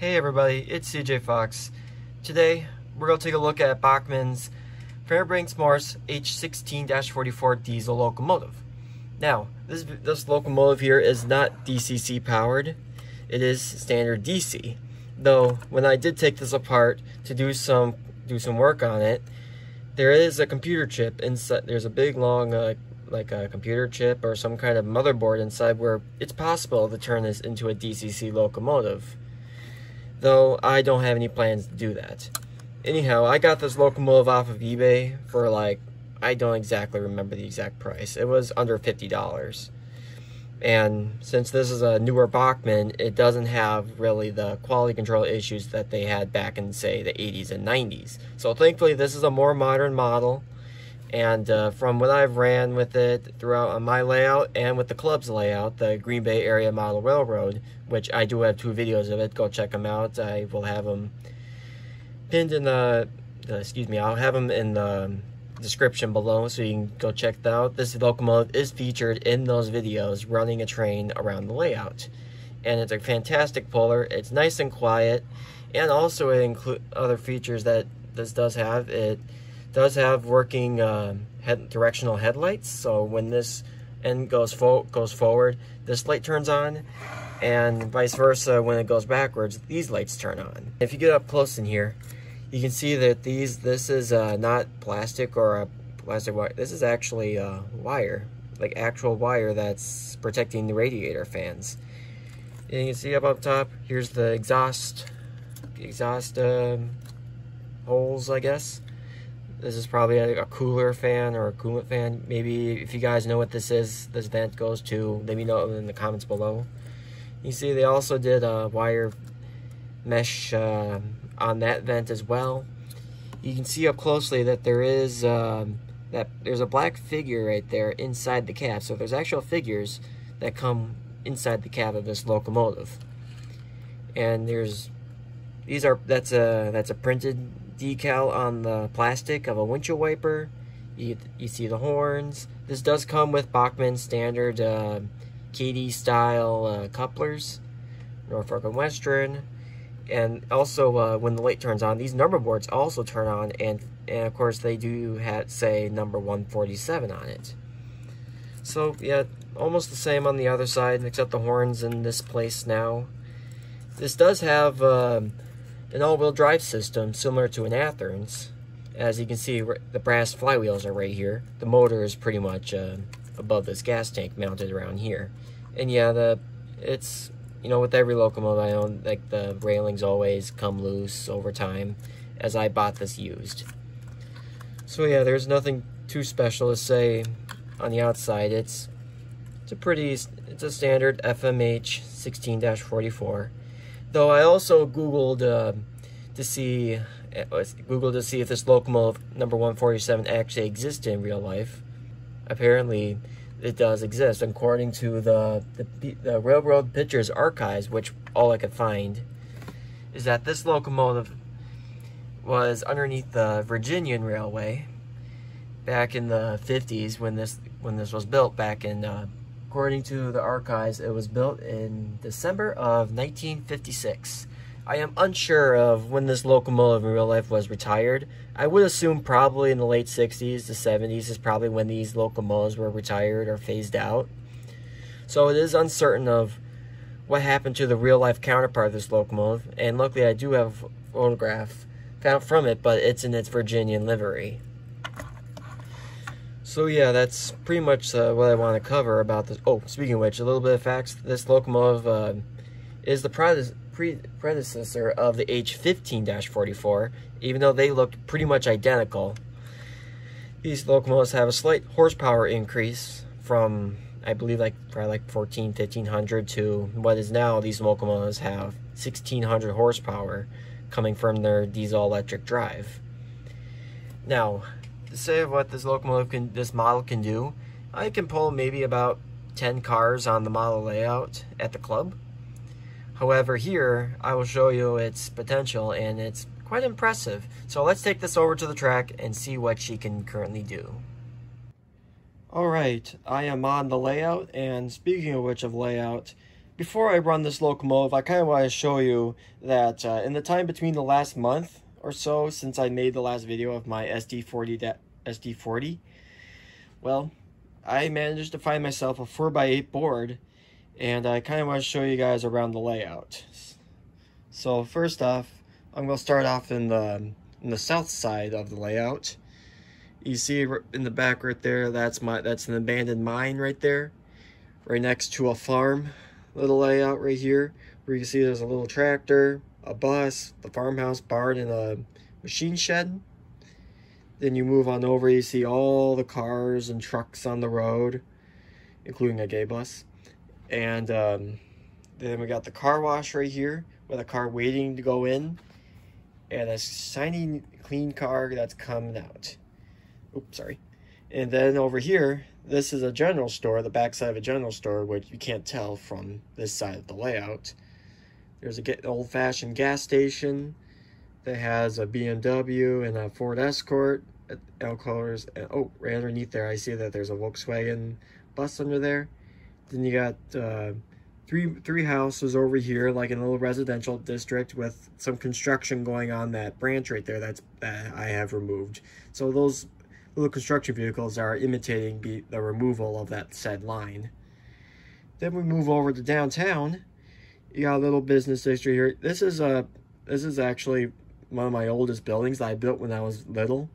Hey everybody, it's CJ Fox. Today we're going to take a look at Bachmann's Fairbanks-Morse H16-44 diesel locomotive. Now, this locomotive here is not DCC powered, it is standard DC. Though, when I did take this apart to do some work on it, there is a computer chip inside. There's a big long like a computer chip or some kind of motherboard inside where it's possible to turn this into a DCC locomotive. Though I don't have any plans to do that. Anyhow, I got this locomotive off of eBay for like, I don't exactly remember the exact price. It was under $50. And since this is a newer Bachmann, it doesn't have really the quality control issues that they had back in, say, the 80s and 90s. So thankfully, this is a more modern model. And from what I've ran with it throughout on my layout and with the club's layout, the Green Bay Area Model Railroad, which I do have 2 videos of it, go check them out. I will have them pinned in the I'll have them in the description below so you can go check that out. This locomotive is featured in those videos running a train around the layout. And it's a fantastic puller. It's nice and quiet. And also it includes other features that this does have. It does have working directional headlights, so when this end goes forward, this light turns on, and vice versa, when it goes backwards, these lights turn on. If you get up close in here, you can see that this is not plastic or a plastic wire. This is actually wire, like actual wire that's protecting the radiator fans. And you can see up top, here's the exhaust holes, I guess. This is probably a cooler fan or a coolant fan. Maybe if you guys know what this is, this vent goes to, let me know in the comments below. You see they also did a wire mesh on that vent as well. You can see up closely that there is there's a black figure right there inside the cab. So there's actual figures that come inside the cab of this locomotive. And that's a printed decal on the plastic of a windshield wiper. You see the horns. This does come with Bachmann standard KD style couplers, Norfolk and Western. And also when the light turns on, these number boards also turn on, and of course they do say number 147 on it. So yeah, almost the same on the other side, except the horns in this place now. This does have an all-wheel drive system similar to an Athearn's. As you can see, the brass flywheels are right here. The motor is pretty much above this gas tank mounted around here. And yeah, it's, you know, with every locomotive I own, like the railings always come loose over time, as I bought this used. So yeah, there's nothing too special to say on the outside. It's a standard FM H16-44. Though I also Googled to see if this locomotive number 147 actually exists in real life. Apparently, it does exist, according to the Railroad Pictures Archives, which all I could find is that this locomotive was underneath the Virginian Railway back in the 50s when this was built back in. According to the archives, it was built in December of 1956. I am unsure of when this locomotive in real life was retired. I would assume probably in the late 60s to 70s is probably when these locomotives were retired or phased out. So it is uncertain of what happened to the real life counterpart of this locomotive. And luckily I do have a photograph found from it, but it's in its Virginian livery. So yeah, that's pretty much what I want to cover about this. Oh, speaking of which, a little bit of facts. This locomotive is the predecessor of the H15-44, even though they looked pretty much identical. These locomotives have a slight horsepower increase from, I believe, probably 1,500 to what is now, these locomotives have 1,600 horsepower coming from their diesel-electric drive. Now, to say what this model can do, I can pull maybe about 10 cars on the model layout at the club. However, here I will show you its potential, and it's quite impressive. So let's take this over to the track and see what she can currently do. Alright, I am on the layout, and speaking of which of layout, before I run this locomotive, I kind of want to show you that in the time between the last month or so since I made the last video of my SD40, well, I managed to find myself a 4x8 board, and I kind of want to show you guys around the layout. So first off, I'm going to start off in the south side of the layout. You see in the back right there, that's an abandoned mine right there, right next to a farm. Little layout right here, where you can see there's a little tractor, a bus, the farmhouse, barn, and a machine shed. Then you move on over, you see all the cars and trucks on the road, including a gay bus. And then we got the car wash right here, with a car waiting to go in, and a shiny, clean car that's coming out. Oops, sorry. And then over here, this is a general store, the backside of a general store, which you can't tell from this side of the layout. There's an old-fashioned gas station that has a BMW and a Ford Escort colors. Oh, right underneath there, I see that there's a Volkswagen bus under there. Then you got three houses over here, like in a little residential district with some construction going on that branch right there that I have removed. So those little construction vehicles are imitating the removal of that said line. Then we move over to downtown. You got a little business district here. This is actually one of my oldest buildings that I built when I was little.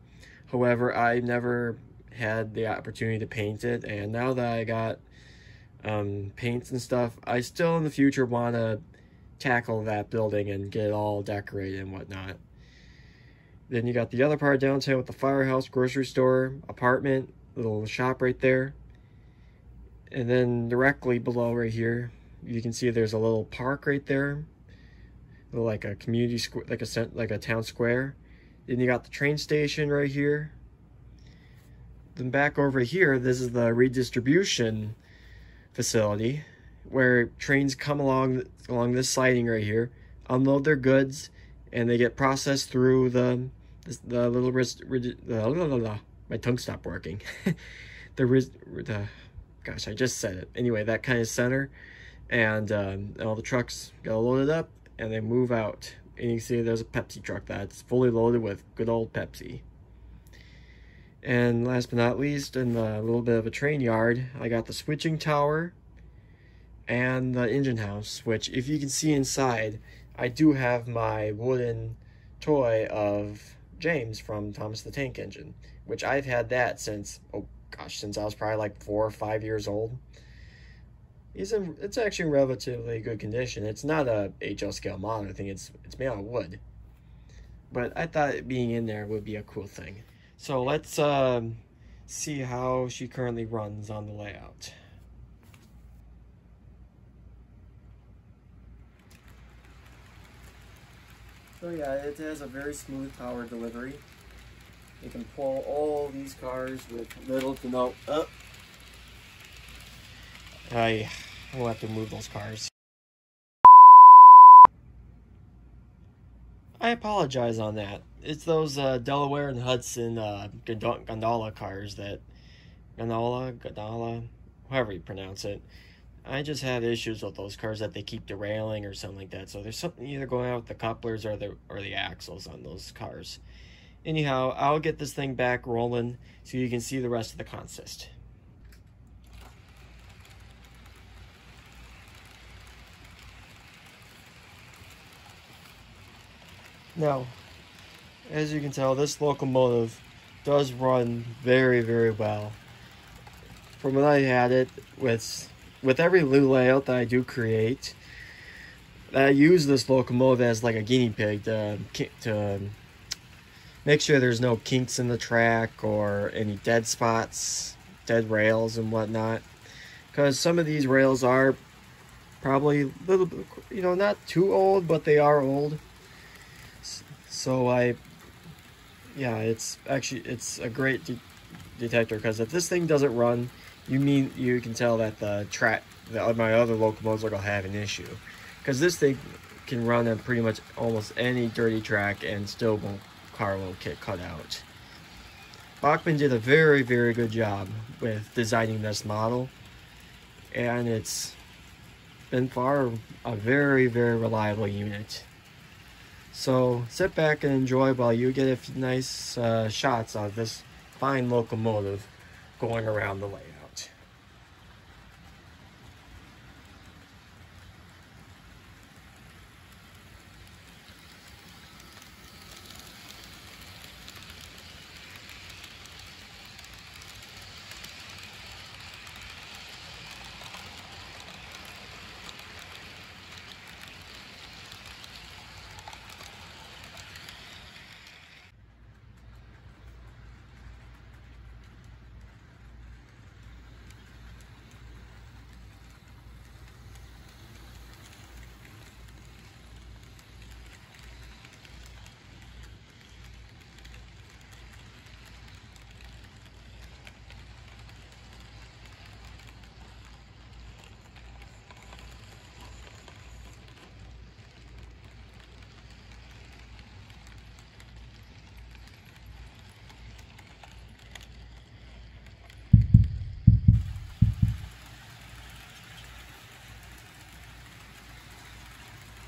However, I never had the opportunity to paint it, and now that I got paints and stuff, I still in the future want to tackle that building and get it all decorated and whatnot. Then you got the other part of downtown with the firehouse, grocery store, apartment, little shop right there. And then directly below right here, you can see there's a little park right there, like a community square, like a town square. Then you got the train station right here. Then back over here, this is the redistribution facility where trains come along this siding right here, unload their goods, and they get processed through my tongue stopped working. Gosh, I just said it. Anyway, that kind of center, and all the trucks get loaded up and they move out. And you can see there's a Pepsi truck that's fully loaded with good old Pepsi. And last but not least, in a little bit of a train yard, I got the switching tower and the engine house, which if you can see inside, I do have my wooden toy of James from Thomas the Tank Engine, which I've had that since, oh gosh, since I was probably like 4 or 5 years old. It's actually in relatively good condition. It's not a HL scale model, I think it's made out of wood. But I thought it being in there would be a cool thing. So let's see how she currently runs on the layout. So yeah, it has a very smooth power delivery. You can pull all these cars with little to no... I will have to move those cars. I apologize on that. It's those Delaware and Hudson gondola cars that... Gondola, however you pronounce it. I just have issues with those cars that they keep derailing or something like that. So there's something either going on with the couplers or the axles on those cars. Anyhow, I'll get this thing back rolling so you can see the rest of the consist. Now, as you can tell, this locomotive does run very, very well. From when I had it, with every new layout that I do create, I use this locomotive as like a guinea pig to make sure there's no kinks in the track or any dead spots, dead rails and whatnot. Because some of these rails are probably a little bit, not too old, but they are old. So it's a great detector, because if this thing doesn't run, you can tell that my other locomotives are gonna have an issue, because this thing can run on pretty much almost any dirty track and still car won't get cut out. Bachmann did a very, very good job with designing this model, and it's been far a very, very reliable unit. So sit back and enjoy while you get a few nice shots of this fine locomotive going around the layout.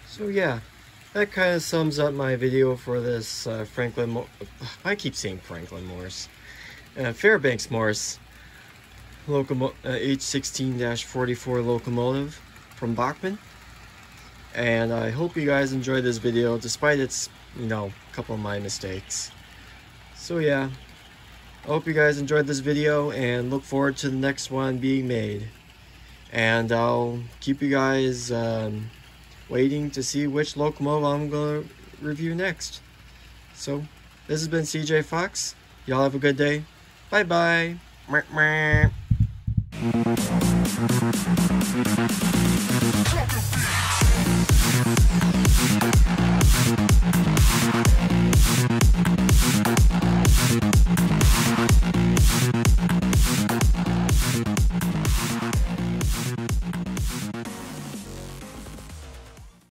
So yeah, that kind of sums up my video for this I keep saying Franklin-Morse. Fairbanks-Morse H16-44 locomotive from Bachmann. And I hope you guys enjoyed this video despite its, couple of my mistakes. So yeah, I hope you guys enjoyed this video and look forward to the next one being made. And I'll keep you guys waiting to see which locomotive I'm going to review next. So, this has been CJ Fox. Y'all have a good day. Bye-bye.